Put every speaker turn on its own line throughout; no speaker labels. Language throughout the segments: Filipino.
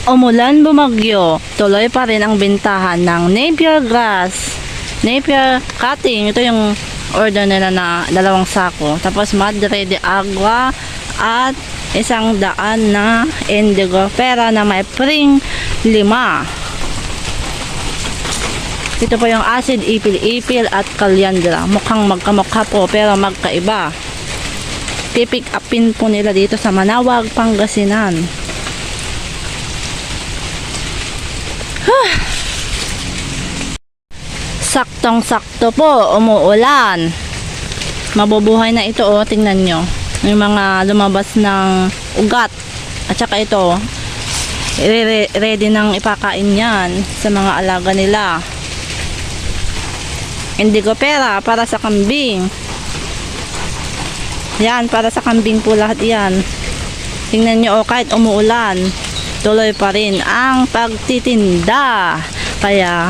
Umulan, bumagyo, tuloy pa rin ang bintahan ng Napier grass, Napier cutting. Ito yung order nila na 2 sako. Tapos Madre de Agua at 100 na indigo pera na may pring 5. Ito po yung acid ipil-ipil at calyandra. Mukhang magkamukha po pero magkaiba. Pipick upin po nila dito sa Manawag, Pangasinan. Saktong-sakto po, umuulan. Mabubuhay na ito, oh, tingnan nyo. Yung mga lumabas ng ugat. At saka ito, ready nang ipakain yan sa mga alaga nila. Indigo pera para sa kambing. Yan, para sa kambing po lahat yan. Tingnan nyo, oh, kahit umuulan, tuloy pa rin ang pagtitinda. Kaya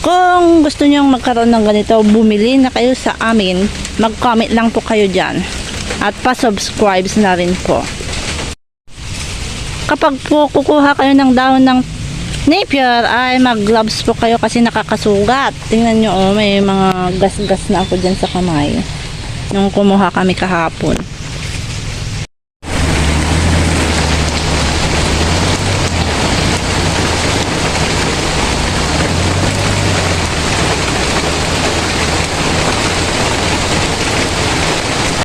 kung gusto nyo magkaroon ng ganito, bumili na kayo sa amin. Mag-comment lang po kayo dyan at pa-subscribe na rin po. Kapag po kukuha kayo ng dahon ng Napier ay mag-gloves po kayo kasi nakakasugat. Tingnan nyo, oh, may mga gas-gas na ako dyan sa kamay nung kumuha kami kahapon.